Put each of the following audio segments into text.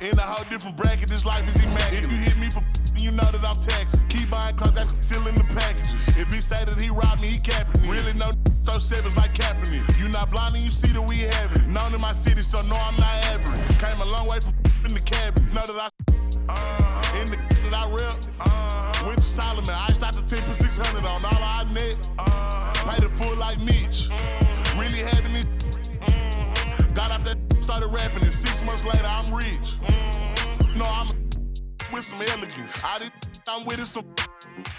In a whole different bracket, this life is immaculate. If you hit me for you know that I'm taxing. Keep buying cause that's still in the packages. If he say that he robbed me, he capping me. Really no throw sevens like Kaepernick. You not blind and you see that we have it. Known in my city, so no, I'm not average. Came a long way from in the cabin. Know that I in the that I rep. Went to Solomon, I iced out the 10 for 600 on all our net. Paid it full like Mitch. Really having it. Got out that started rapping and 6 months later I'm rich. No, I'm with some elegance. I'm with it some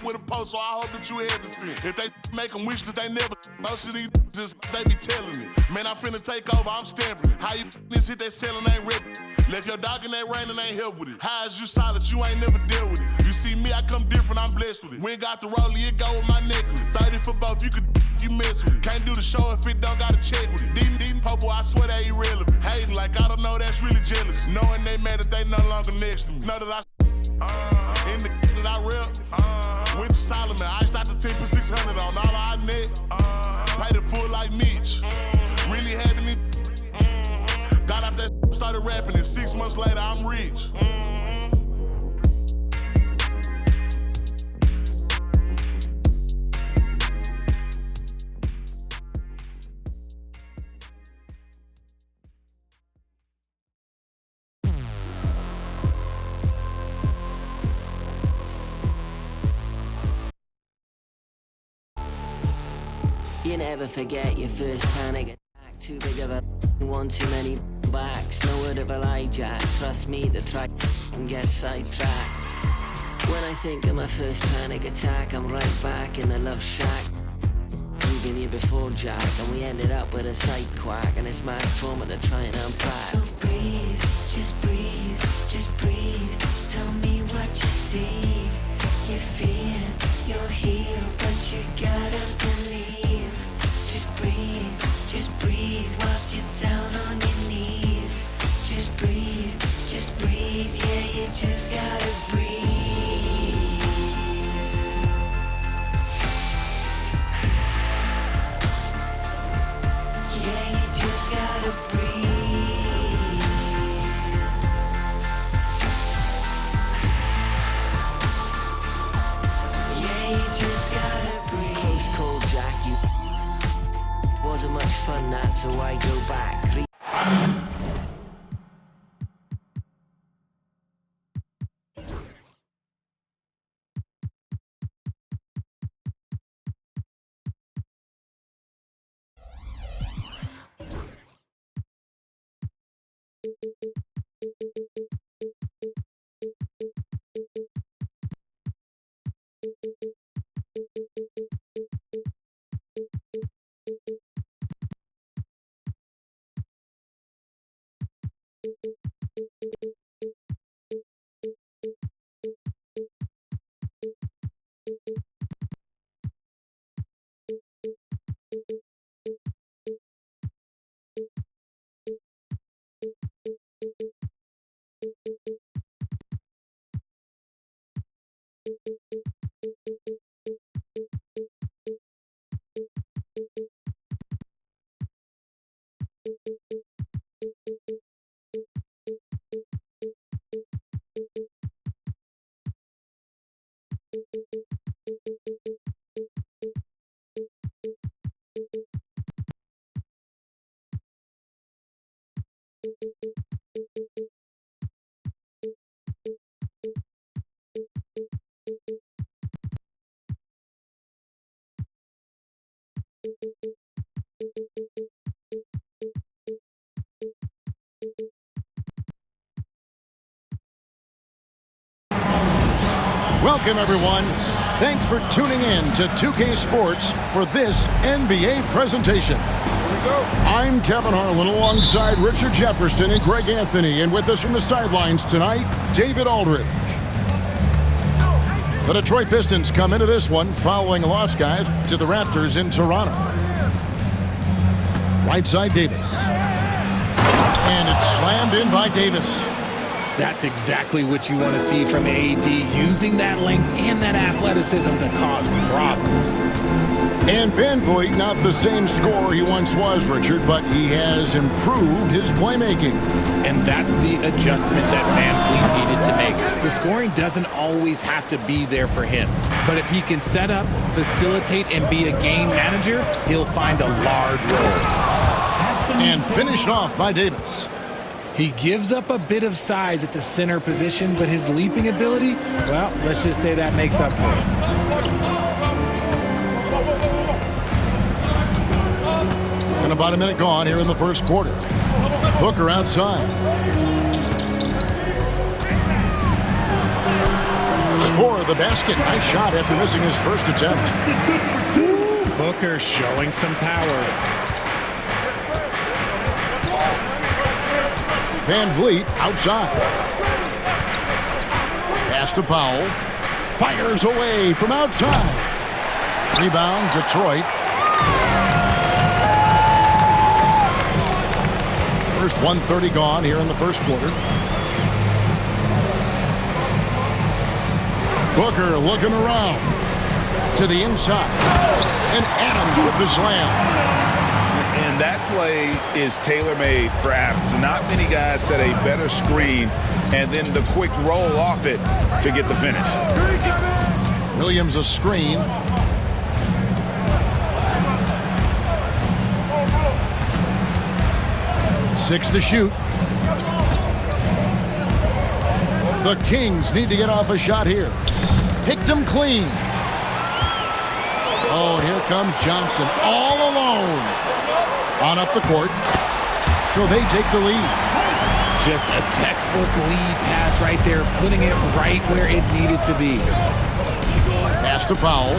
with a post, so I hope that you hesitant. If they make them wish that they never most of these just they be telling me. Man, I'm finna take over, I'm stamping it. How you this hit that selling ain't rep. Left your dog in that rain and ain't help with it. How is you solid, you ain't never dealt with it. You see me, I come different, I'm blessed with it. We ain't got the rollie, it go with my necklace. 30 for both, you could you mess with it. Can't do the show if it don't gotta check with it. Dean Popo, I swear they irrelevant. Hating like I don't know, that's really jealous. Knowing they mad that they no longer next to me. Know that I in the that I rep. Went to Solomon, I iced out the 10 for 600 on all our net. Paid it full like Mitch. Really having it. Got out that started rapping and 6 months later I'm rich. You never forget your first panic attack. Too big of a one, too many backs. No word of a lie, Jack. Trust me, the track and get sidetracked. When I think of my first panic attack, I'm right back in the love shack. We've been here before, Jack, and we ended up with a side quack, and it's mass trauma to try and unpack. So breathe, just breathe, just breathe. Tell me what you see. You feel you're here, but you gotta believe. Just breathe whilst you're down on your knees. Just breathe, yeah, you just gotta breathe. Yeah, you just gotta breathe. Yeah, you just gotta breathe. Close call, Jack, you wasn't much fun that, so I go back. Welcome, everyone. Thanks for tuning in to 2K Sports for this NBA presentation. I'm Kevin Harlan alongside Richard Jefferson and Greg Anthony, and with us from the sidelines tonight, David Aldridge. The Detroit Pistons come into this one following a loss, guys, to the Raptors in Toronto. Right side, Davis. And it's slammed in by Davis. That's exactly what you want to see from AD, using that length and that athleticism to cause problems. And Van Vliet, not the same scorer he once was, Richard, but he has improved his playmaking. And that's the adjustment that Van Vliet needed to make. The scoring doesn't always have to be there for him. But if he can set up, facilitate, and be a game manager, he'll find a large role. And finished off by Davis. He gives up a bit of size at the center position, but his leaping ability, well, let's just say that makes up for it. And about a minute gone here in the first quarter. Booker outside. Score the basket. Nice shot after missing his first attempt. Booker showing some power. Van Vliet outside. Pass to Powell. Fires away from outside. Rebound, Detroit. First 1:30 gone here in the first quarter. Booker looking around. To the inside. And Adams with the slam. And that play is tailor-made for Adams. Not many guys set a better screen and then the quick roll off it to get the finish. Williams a screen. Six to shoot. The Kings need to get off a shot here. Picked them clean. Oh, and here comes Johnson all alone. On up the court. So they take the lead. Just a textbook lead pass right there, putting it right where it needed to be. Pass to Powell.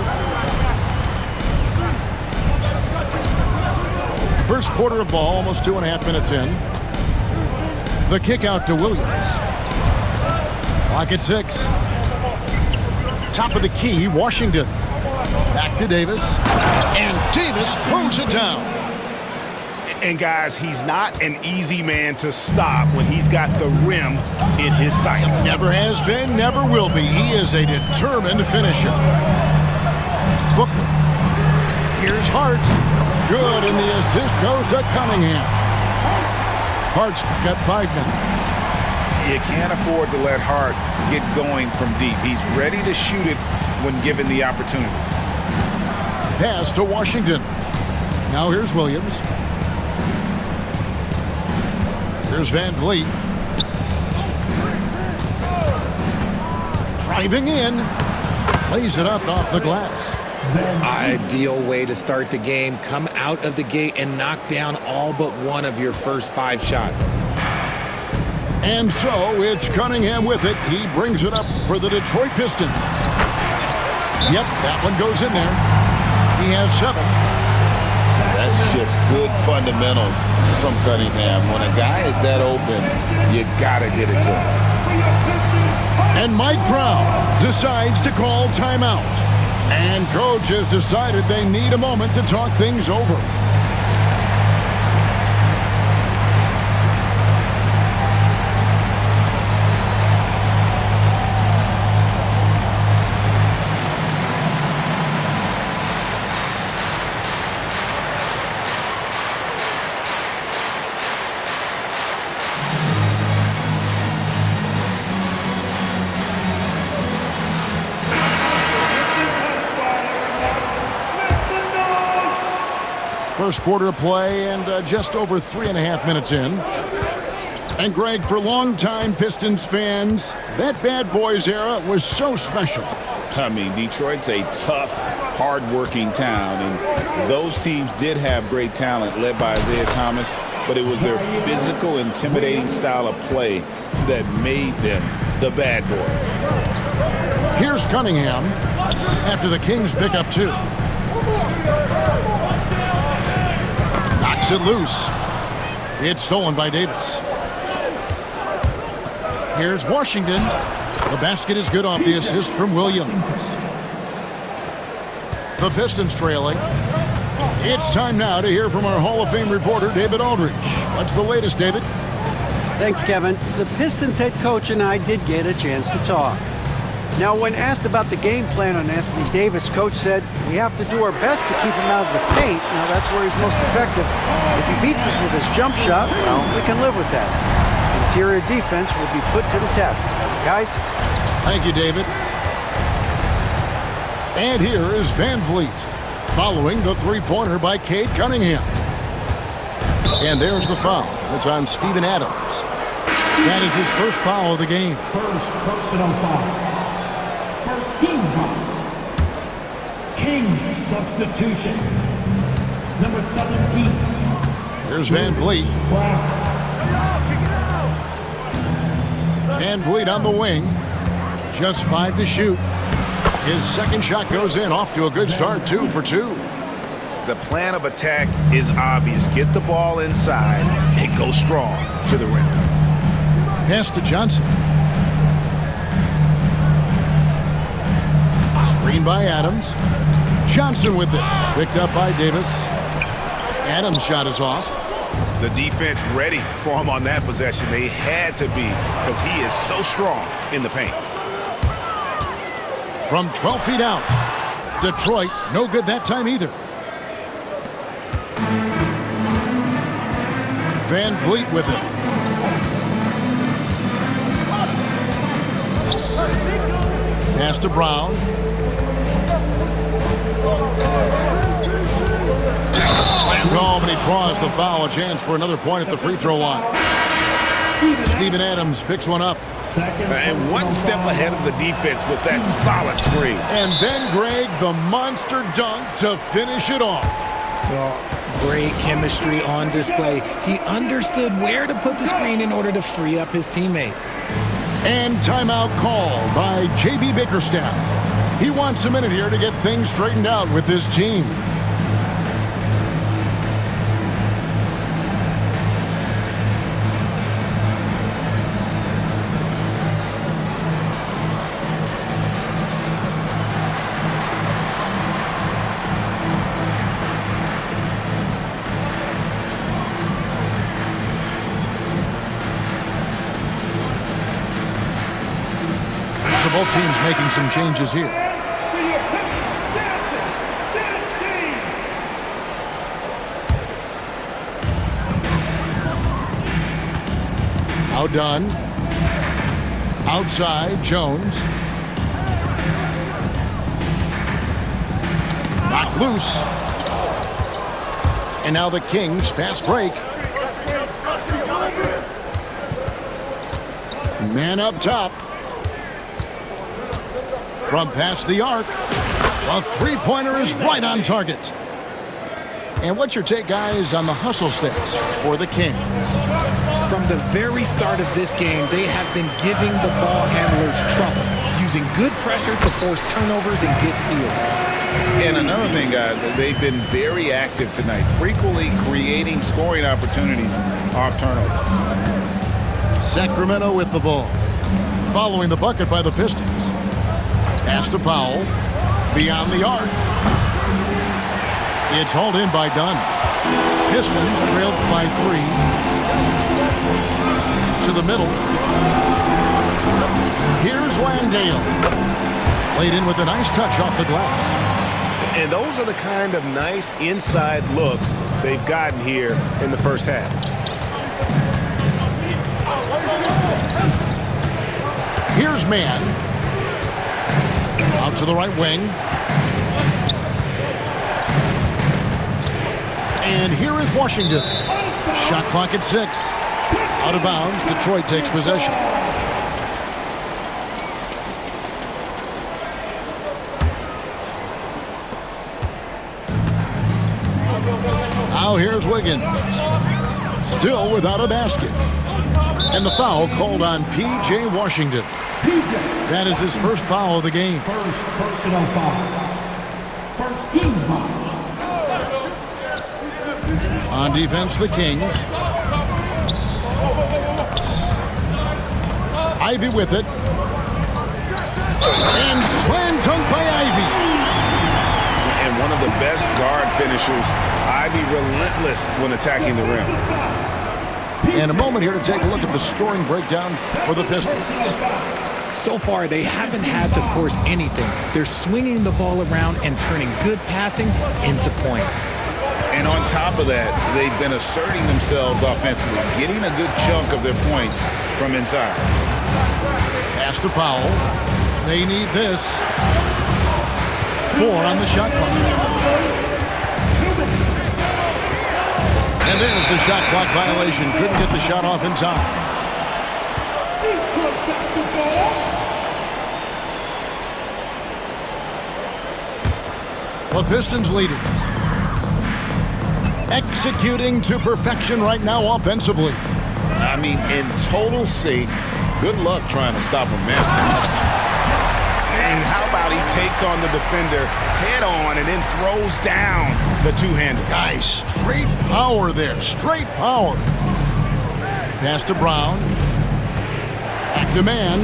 First quarter of ball, almost 2.5 minutes in. The kick out to Williams. Clock at 6. Top of the key, Washington. Back to Davis. And Davis throws it down. And guys, he's not an easy man to stop when he's got the rim in his sights. Never has been, never will be. He is a determined finisher. Booker. Here's Hart. Good, and the assist goes to Cunningham. Hart's got 5 now. You can't afford to let Hart get going from deep. He's ready to shoot it when given the opportunity. Pass to Washington. Now here's Williams. Here's Van Vliet. Driving in. Lays it up off the glass. Ideal way to start the game. Come out of the gate and knock down all but one of your first 5 shots. And so it's Cunningham with it. He brings it up for the Detroit Pistons. Yep, that one goes in there. He has 7. That's just good fundamentals from Cunningham. When a guy is that open, you gotta get it to him. And Mike Brown decides to call timeout. And coach has decided they need a moment to talk things over. First quarter of play and just over 3.5 minutes in. And Greg, for longtime Pistons fans, that Bad Boys era was so special. I mean, Detroit's a tough, hard-working town, and those teams did have great talent led by Isaiah Thomas, but it was their physical, intimidating style of play that made them the Bad Boys. Here's Cunningham after the Kings pick up 2. Knocks it loose. It's stolen by Davis. Here's Washington. The basket is good off the assist from Williams. The Pistons trailing. It's time now to hear from our Hall of Fame reporter, David Aldridge. What's the latest, David? Thanks, Kevin. The Pistons head coach and I did get a chance to talk. Now, when asked about the game plan on Anthony Davis, coach said, we have to do our best to keep him out of the paint. Now, that's where he's most effective. If he beats us with his jump shot, well, we can live with that. Interior defense will be put to the test. Guys? Thank you, David. And here is Van Vliet, following the three-pointer by Cade Cunningham. And there's the foul. It's on Steven Adams. That is his first foul of the game. First personal foul. First team foul. King substitution. Number 17. Here's Van Vliet. Van Vliet on the wing. Just 5 to shoot. His second shot goes in, off to a good start, 2 for 2. The plan of attack is obvious. Get the ball inside and go strong to the rim. Pass to Johnson. Screen by Adams. Johnson with it. Picked up by Davis. Adams' shot is off. The defense ready for him on that possession. They had to be, because he is so strong in the paint. From 12 feet out. Detroit, no good that time either. Van Vliet with it. Pass to Brown. Slammed home, and he draws the foul. A chance for another point at the free throw line. Steven Adams picks one up. And one step ahead of the defense with that solid screen. And then, Greg, the monster dunk to finish it off. Well, great chemistry on display. He understood where to put the screen in order to free up his teammate. And timeout called by J.B. Bickerstaff. He wants a minute here to get things straightened out with his team. Both teams making some changes here. Outdone. Outside, Jones. Knocked loose. And now the Kings, fast break. Man up top. From past the arc, a three-pointer is right on target. And what's your take, guys, on the hustle stats for the Kings? From the very start of this game, they have been giving the ball handlers trouble, using good pressure to force turnovers and get steals. And another thing, guys, they've been very active tonight, frequently creating scoring opportunities off turnovers. Sacramento with the ball, following the bucket by the Pistons. Pass to Powell, beyond the arc. It's hauled in by Dunn. Pistons trailed by 3. To the middle. Here's Landale. Played in with a nice touch off the glass. And those are the kind of nice inside looks they've gotten here in the first half. Here's Mann. Out to the right wing. And here is Washington. Shot clock at 6. Out of bounds, Detroit takes possession. Now here's Wiggins. Still without a basket. And the foul called on P.J. Washington. That is his first foul of the game. First personal foul. First team foul. On defense, the Kings. Ivy with it. And slam dunk by Ivy. And one of the best guard finishers, Ivy, relentless when attacking the rim. And a moment here to take a look at the scoring breakdown for the Pistons. So far, they haven't had to force anything. They're swinging the ball around and turning good passing into points. And on top of that, they've been asserting themselves offensively, getting a good chunk of their points from inside. Pass to Powell. They need this. 4 on the shot clock. And there's the shot clock violation. Couldn't get the shot off in time. The Pistons leading. Executing to perfection right now offensively. I mean, in total sync. Good luck trying to stop him, man. And how about he takes on the defender head on and then throws down the two-hander. Guys, straight power there. Straight power. Pass to Brown. Back to man.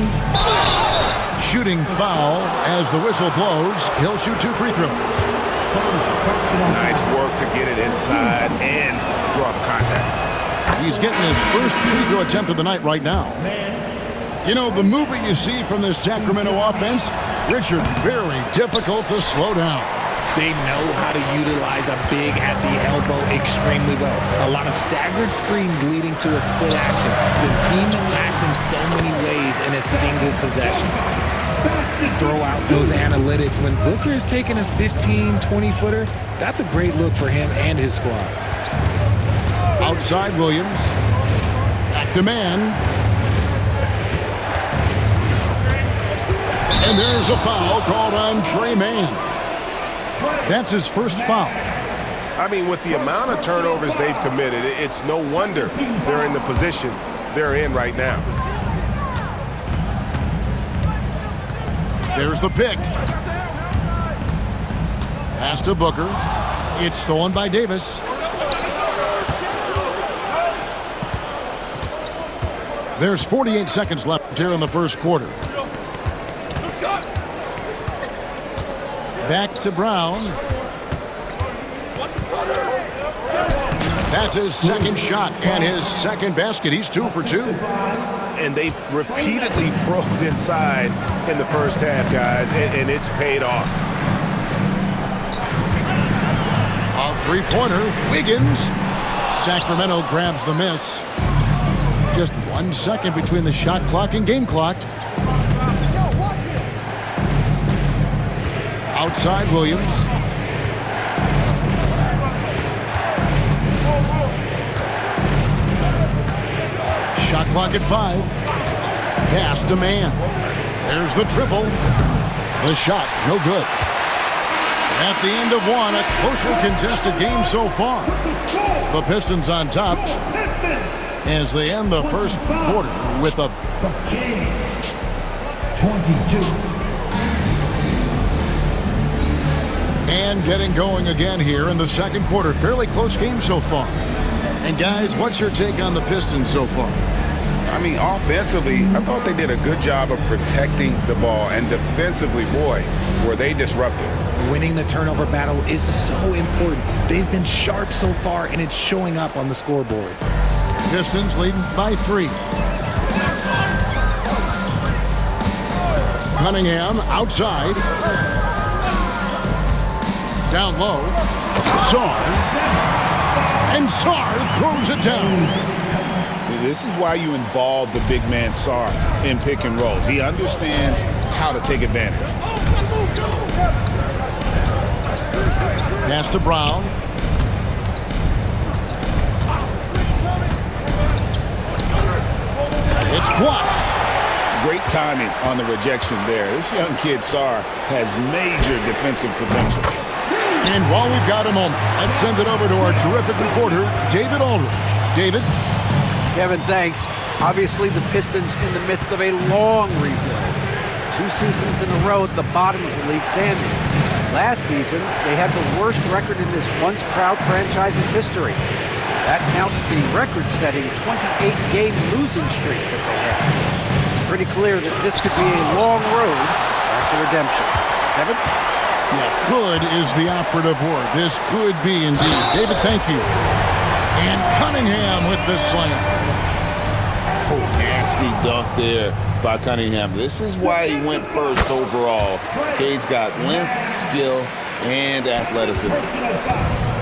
Shooting foul as the whistle blows. He'll shoot 2 free throws. Nice work to get it inside and draw the contact. He's getting his first free throw attempt of the night right now. You know, the movement you see from this Sacramento offense, Richard, very difficult to slow down. They know how to utilize a big at the elbow extremely well. A lot of staggered screens leading to a split action. The team attacks in so many ways in a single possession. Throw out those analytics. When Booker is taking a 15, 20-footer, that's a great look for him and his squad. Outside Williams. Back to man. And there's a foul called on Trey Mann. That's his first foul. I mean, with the amount of turnovers they've committed, it's no wonder they're in the position they're in right now. There's the pick. Pass to Booker. It's stolen by Davis. There's 48 seconds left here in the first quarter. Back to Brown. That's his second shot and his second basket. He's 2 for 2. And they've repeatedly probed inside in the first half, guys, and it's paid off. A three-pointer, Wiggins. Sacramento grabs the miss. Just 1 second between the shot clock and game clock. Outside Williams. Shot clock at 5. Pass to man. There's the triple. The shot, no good. At the end of 1, a closely contested game so far. The Pistons on top as they end the first quarter with a 22. And getting going again here in the second quarter. Fairly close game so far. And guys, what's your take on the Pistons so far? I mean, offensively, I thought they did a good job of protecting the ball. And defensively, boy, were they disruptive. Winning the turnover battle is so important. They've been sharp so far, and it's showing up on the scoreboard. Pistons leading by 3. Cunningham outside. Down low. Sarr. And Sarr throws it down. This is why you involve the big man Sarr in pick and rolls. He understands how to take advantage. Pass to Brown. It's blocked. Great timing on the rejection there. This young kid Sarr has major defensive potential. And while we've got a moment, let's send it over to our terrific reporter, David Aldridge. David? Kevin, thanks. Obviously, the Pistons in the midst of a long rebuild. 2 seasons in a row at the bottom of the league standings. Last season, they had the worst record in this once proud franchise's history. That counts the record-setting 28-game losing streak that they had. It's pretty clear that this could be a long road back to redemption. Kevin? Yeah, could is the operative word. This could be indeed. David, thank you. And Cunningham with the slam. Oh, nasty nasty dunk there by Cunningham. This is why he went first overall. Cade's got length, skill, and athleticism.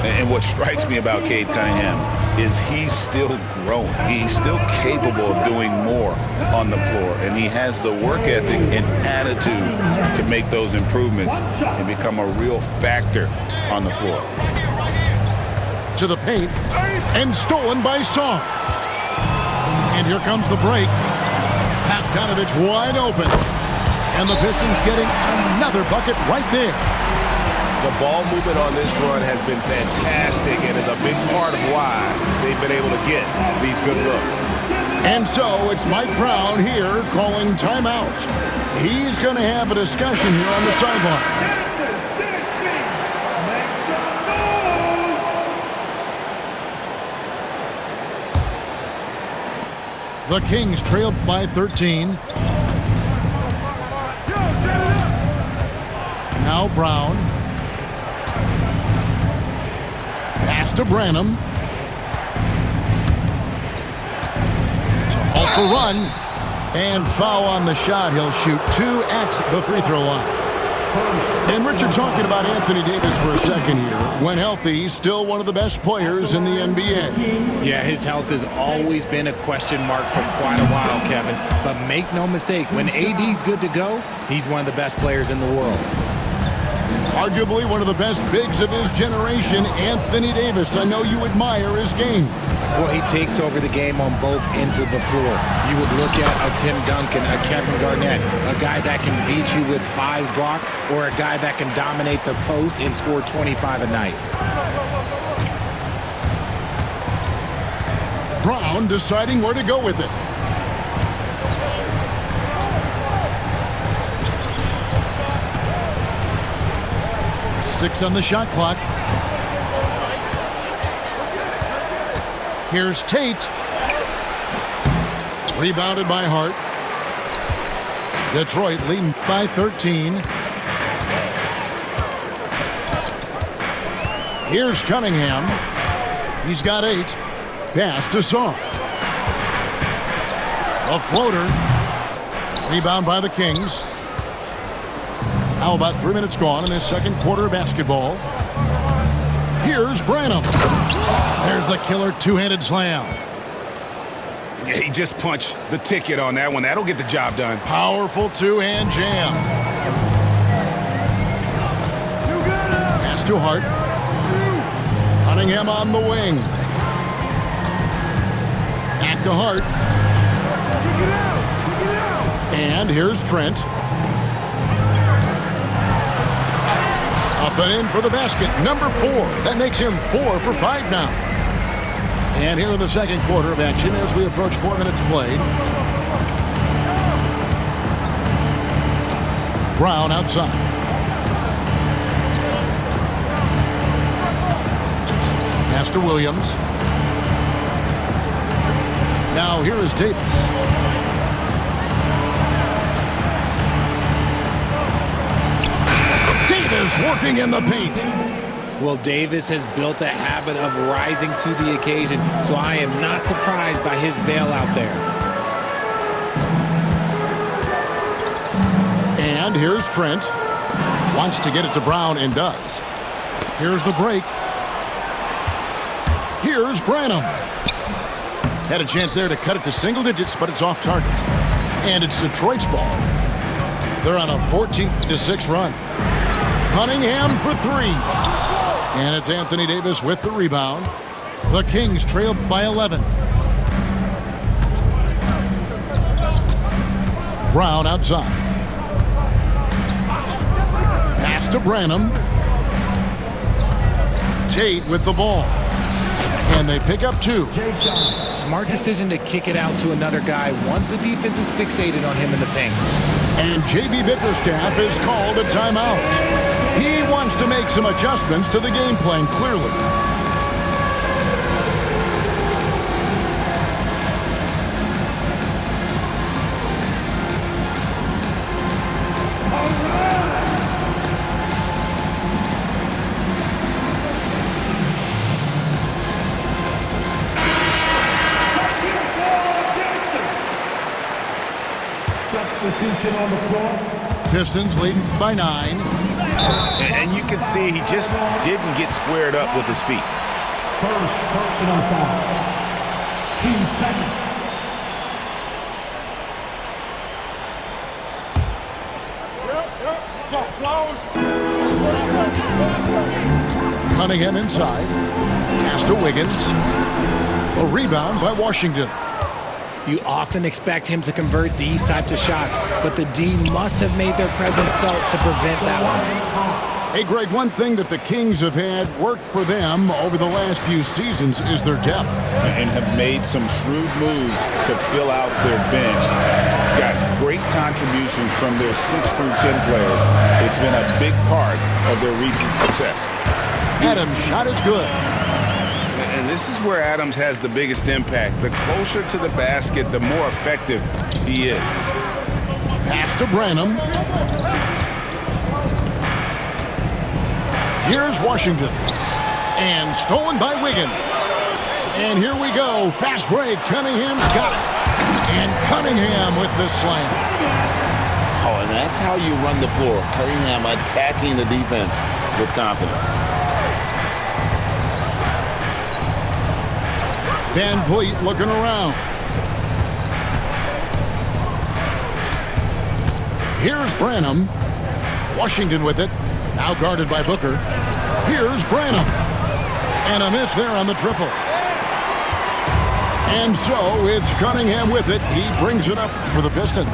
And what strikes me about Cade Cunningham is he's still growing. He's still capable of doing more on the floor, and he has the work ethic and attitude to make those improvements and become a real factor on the floor. To the paint, and stolen by Song. And here comes the break. Bogdanovich wide open. And the Pistons getting another bucket right there. The ball movement on this run has been fantastic and is a big part of why they've been able to get these good looks. And so it's Mike Brown here calling timeout. He's going to have a discussion here on the sideline. The Kings trailed by 13. Now Brown. Pass to Branham. To halt the run. And foul on the shot. He'll shoot 2 at the free throw line. And Richard, talking about Anthony Davis for a second here. When healthy, he's still one of the best players in the NBA. Yeah, his health has always been a question mark for quite a while, Kevin. But make no mistake, when AD's good to go, he's one of the best players in the world. Arguably one of the best bigs of his generation, Anthony Davis. I know you admire his game. Well, he takes over the game on both ends of the floor. You would look at a Tim Duncan, a Kevin Garnett, a guy that can beat you with 5 block, or a guy that can dominate the post and score 25 a night. Brown deciding where to go with it. Six on the shot clock. Here's Tate. Rebounded by Hart. Detroit leading by 13. Here's Cunningham. He's got 8. Pass to Song. A floater. Rebound by the Kings. How about 3 minutes gone in this second quarter of basketball? Here's Branham. There's the killer two-handed slam. Yeah, he just punched the ticket on that one. That'll get the job done. Powerful two-hand jam. Pass to Hart. Cunningham on the wing. Back to Hart. And here's Trent. Up and in for the basket, number 4. That makes him 4 for 5 now. And here in the second quarter of action as we approach 4 minutes played. Brown outside. Pass to Williams. Now here is Davis. Working in the paint. Well, Davis has built a habit of rising to the occasion, so I am not surprised by his bailout there. And here's Trent. Wants to get it to Brown and does. Here's the break. Here's Branham. Had a chance there to cut it to single digits, but it's off target. And it's Detroit's ball. They're on a 14-6 run. Cunningham for 3. And it's Anthony Davis with the rebound. The Kings trail by 11. Brown outside. Pass to Branham. Tate with the ball. And they pick up 2. Smart decision to kick it out to another guy once the defense is fixated on him in the paint. And J.B. Bickerstaff is called a timeout. He wants to make some adjustments to the game plan, clearly. Substitution on the floor. Pistons leading by 9. And you can see he just didn't get squared up with his feet. First personal foul. 2 seconds. Cunningham inside. Pass to Wiggins. A rebound by Washington. You often expect him to convert these types of shots, but the D must have made their presence felt to prevent that one. Hey, Greg, one thing that the Kings have had work for them over the last few seasons is their depth. And have made some shrewd moves to fill out their bench. Got great contributions from their 6 through 10 players. It's been a big part of their recent success. Adams' shot is good. And this is where Adams has the biggest impact. The closer to the basket, the more effective he is. Pass to Branham. Here's Washington. And stolen by Wiggins. And here we go. Fast break. Cunningham's got it. And Cunningham with the slam. Oh, and that's how you run the floor. Cunningham attacking the defense with confidence. Van Vliet looking around. Here's Branham. Washington with it. Now guarded by Booker. Here's Branham. And a miss there on the triple. And so it's Cunningham with it. He brings it up for the Pistons.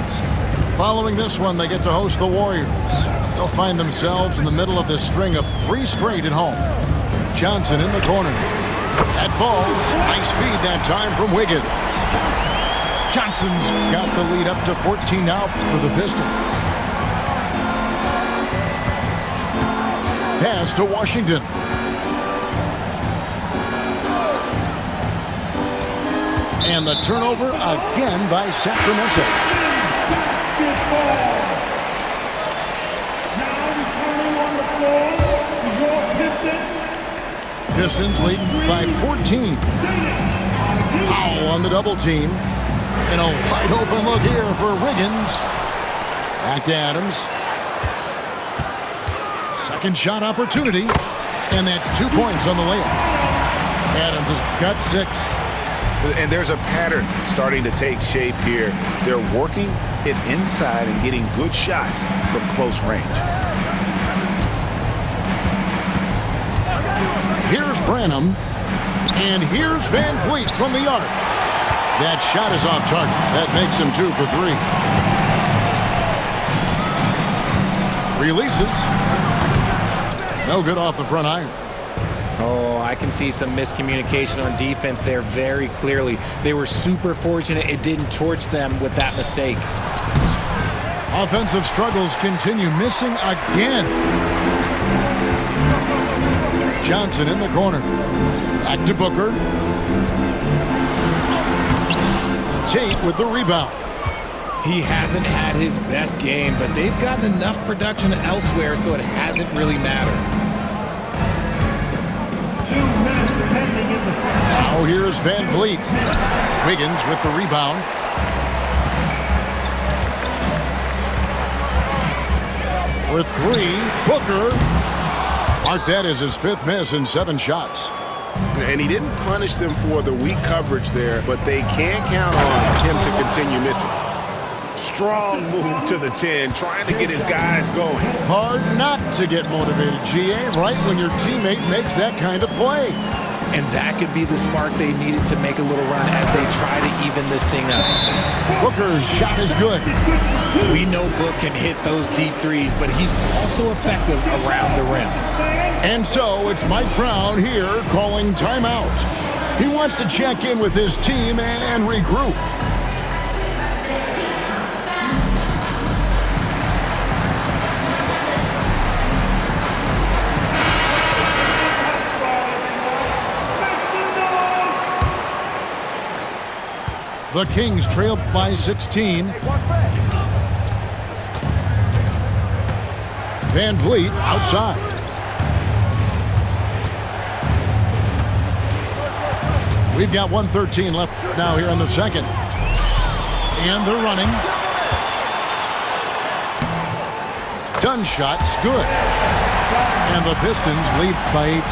Following this one, they get to host the Warriors. They'll find themselves in the middle of this string of 3 straight at home. Johnson in the corner. That falls. Nice feed that time from Wiggins. Johnson's got the lead up to 14 now for the Pistons. Pass to Washington. And the turnover again by Sacramento. Pistons leading by 14. Powell on the double team. And a wide open look here for Wiggins. Back to Adams. Second shot opportunity. And that's 2 points on the layup. Adams has got 6. And there's a pattern starting to take shape here. They're working it inside and getting good shots from close range. Here's Branham. And here's Van Vliet from the arc. That shot is off target. That makes him 2 for 3. Releases. No good off the front iron. Oh, I can see some miscommunication on defense there very clearly. They were super fortunate it didn't torch them with that mistake. Offensive struggles continue, missing again. Johnson in the corner. Back to Booker. Tate with the rebound. He hasn't had his best game, but they've gotten enough production elsewhere, so it hasn't really mattered. 2 minutes remaining in the first. Now here's Van Vliet. Wiggins with the rebound. For 3, Booker. Mark that as his 5th miss in 7 shots. And he didn't punish them for the weak coverage there, but they can't count on him to continue missing. Strong move to the 10, trying to get his guys going. Hard not to get motivated, GA, right when your teammate makes that kind of play. And that could be the spark they needed to make a little run as they try to even this thing up. Booker's shot is good. We know Book can hit those deep threes, but he's also effective around the rim. And so it's Mike Brown here calling timeout. He wants to check in with his team and regroup. The Kings trail by 16. Van Vliet outside. We've got 1:13 left now here in the second. And they're running. one shot's good. And the Pistons lead by 18.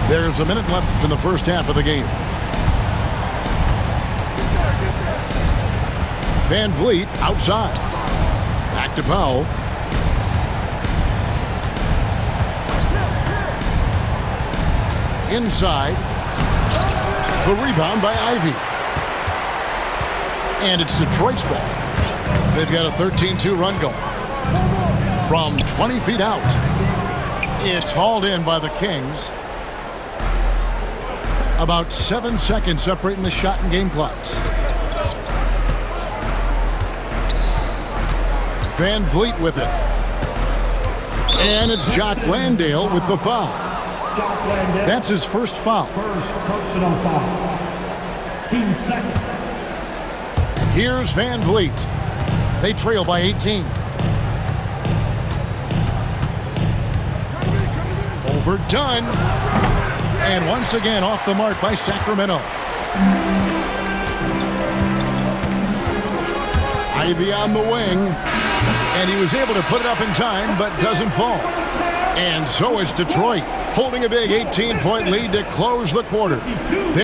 There's a minute left in the first half of the game. Van Vliet outside. Back to Powell. Inside. The rebound by Ivy. And it's Detroit's ball. They've got a 13-2 run going. From 20 feet out. It's hauled in by the Kings. About 7 seconds separating the shot and game clocks. Van Vliet with it. And it's Jock Landale with the foul. That's his first foul. First personal foul. Team second. Here's Van Vliet. They trail by 18. Overdone. And once again off the mark by Sacramento. Ivy on the wing. And he was able to put it up in time, but doesn't fall. And so it's Detroit, holding a big 18-point lead to close the quarter.